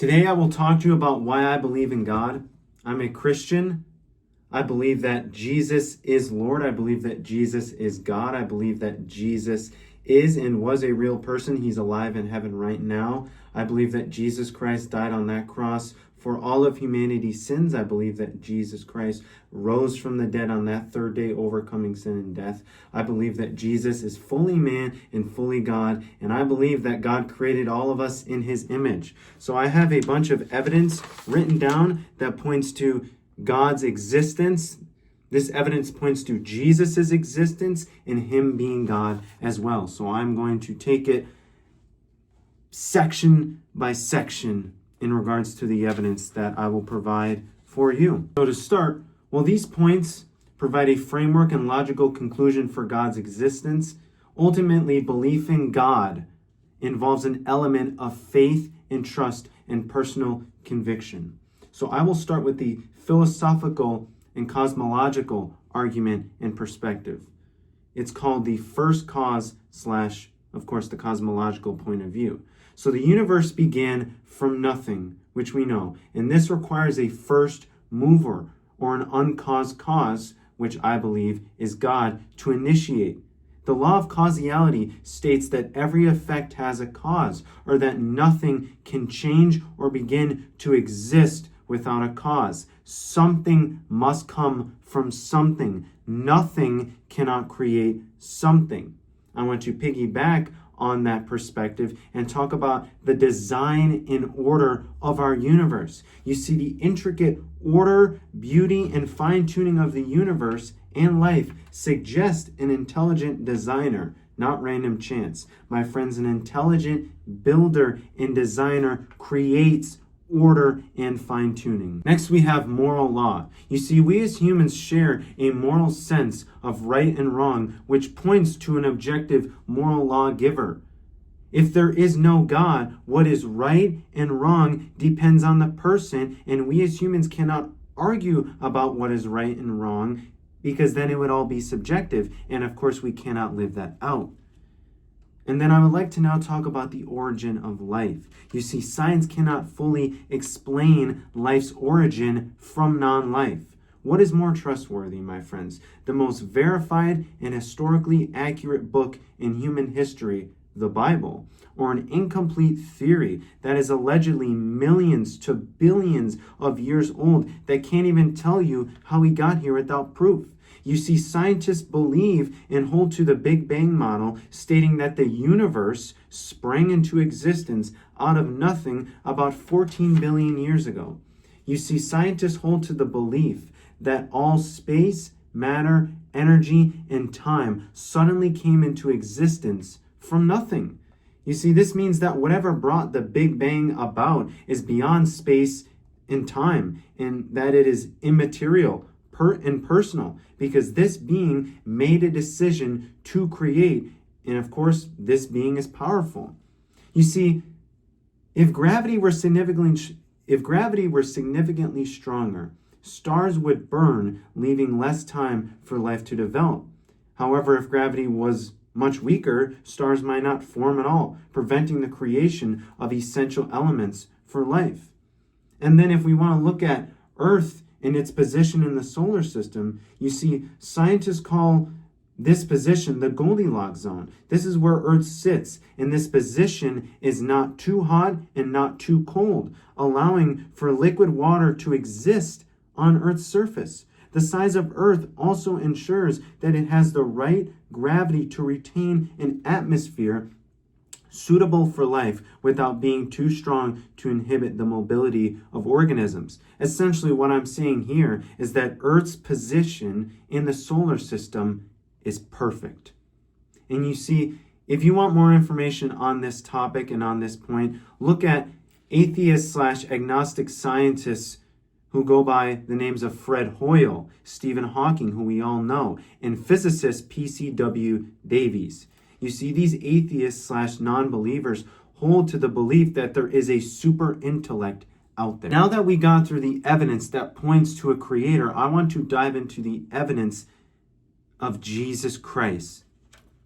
Today I will talk to you about why I believe in God. I'm a Christian. I believe that Jesus is Lord. I believe that Jesus is God. I believe that Jesus is and was a real person. He's alive in heaven right now. I believe that Jesus Christ died on that cross for all of humanity's sins. I believe that Jesus Christ rose from the dead on that third day, overcoming sin and death. I believe that Jesus is fully man and fully God, and I believe that God created all of us in his image. So I have a bunch of evidence written down that points to God's existence. This evidence points to Jesus' existence and him being God as well. So I'm going to take it section by section in regards to the evidence that I will provide for you. So to start, well, these points provide a framework and logical conclusion for God's existence. Ultimately, belief in God involves an element of faith and trust and personal conviction. So I will start with the philosophical and cosmological argument and perspective. It's called the first cause / of course, the cosmological point of view. So the universe began from nothing, which we know, and this requires a first mover or an uncaused cause, which I believe is God, to initiate. The law of causality states that every effect has a cause, or that nothing can change or begin to exist without a cause. Something must come from something. Nothing cannot create something. I want to piggyback on that perspective and talk about the design and order of our universe. You see, the intricate order, beauty, and fine-tuning of the universe and life suggest an intelligent designer, not random chance. My friends, an intelligent builder and designer creates order and fine-tuning. Next, we have moral law. You see, we as humans share a moral sense of right and wrong, which points to an objective moral lawgiver. If there is no God, what is right and wrong depends on the person, and we as humans cannot argue about what is right and wrong, because then it would all be subjective, and of course we cannot live that out. And then I would like to now talk about the origin of life. You see, science cannot fully explain life's origin from non-life. What is more trustworthy, my friends? The most verified and historically accurate book in human history, the Bible, or an incomplete theory that is allegedly millions to billions of years old that can't even tell you how we got here without proof? You see, scientists believe and hold to the Big Bang model, stating that the universe sprang into existence out of nothing about 14 billion years ago. You see, scientists hold to the belief that all space, matter, energy, and time suddenly came into existence from nothing. You see, this means that whatever brought the Big Bang about is beyond space and time, and that it is immaterial and personal, because this being made a decision to create, and of course this being is powerful. You see, if gravity were significantly stronger, stars would burn, leaving less time for life to develop. However, if gravity was much weaker, stars might not form at all, preventing the creation of essential elements for life. And then if we want to look at Earth and its position in the solar system, you see, scientists call this position the Goldilocks zone. This is where Earth sits, and this position is not too hot and not too cold, allowing for liquid water to exist on Earth's surface. The size of Earth also ensures that it has the right gravity to retain an atmosphere suitable for life without being too strong to inhibit the mobility of organisms. Essentially, what I'm saying here is that Earth's position in the solar system is perfect. And you see, if you want more information on this topic and on this point, look at atheist / agnostic scientists who go by the names of Fred Hoyle, Stephen Hawking, who we all know, and physicist P.C.W. Davies. You see, these atheists / non-believers hold to the belief that there is a super intellect out there. Now that we got through the evidence that points to a creator, I want to dive into the evidence of Jesus Christ.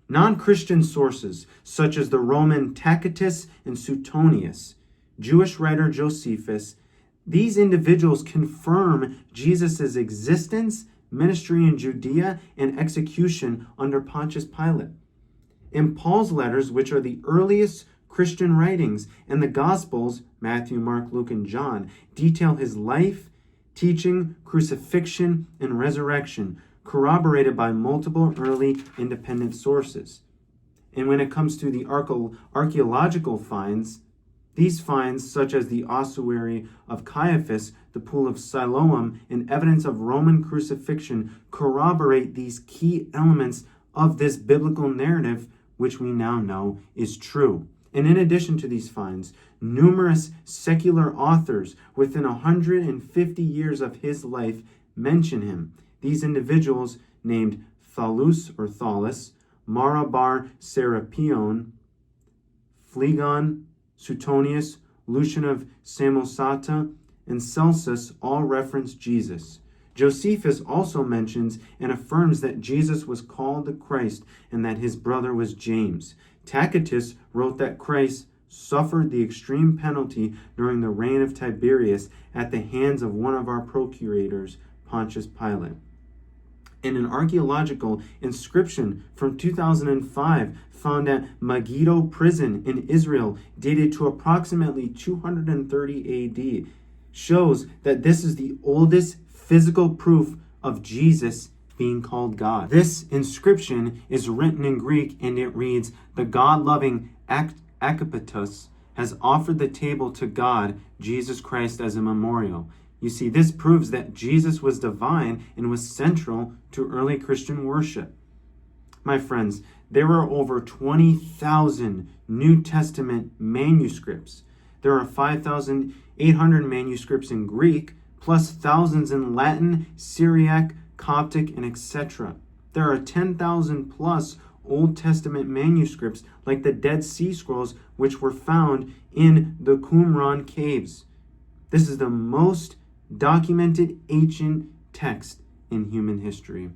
Non-Christian sources, such as the Roman Tacitus and Suetonius, Jewish writer Josephus, these individuals confirm Jesus' existence, ministry in Judea, and execution under Pontius Pilate. In Paul's letters, which are the earliest Christian writings, and the Gospels, Matthew, Mark, Luke, and John, detail his life, teaching, crucifixion, and resurrection, corroborated by multiple early independent sources. And when it comes to the archaeological finds, these finds, such as the ossuary of Caiaphas, the pool of Siloam, and evidence of Roman crucifixion, corroborate these key elements of this biblical narrative, which we now know is true. And in addition to these finds, numerous secular authors within 150 years of his life mention him. These individuals, named Thallus, Mara bar Serapion, Phlegon, Suetonius, Lucian of Samosata, and Celsus, all reference Jesus. Josephus also mentions and affirms that Jesus was called the Christ and that his brother was James. Tacitus wrote that Christ suffered the extreme penalty during the reign of Tiberius at the hands of one of our procurators, Pontius Pilate. And an archaeological inscription from 2005 found at Megiddo prison in Israel, dated to approximately 230 AD, shows that this is the oldest physical proof of Jesus being called God. This inscription is written in Greek, and it reads, "The God-loving Agapetus has offered the table to God, Jesus Christ, as a memorial." You see, this proves that Jesus was divine and was central to early Christian worship. My friends, there are over 20,000 New Testament manuscripts. There are 5,800 manuscripts in Greek, plus thousands in Latin, Syriac, Coptic, and etc. There are 10,000 plus Old Testament manuscripts like the Dead Sea Scrolls, which were found in the Qumran caves. This is the most documented ancient text in human history.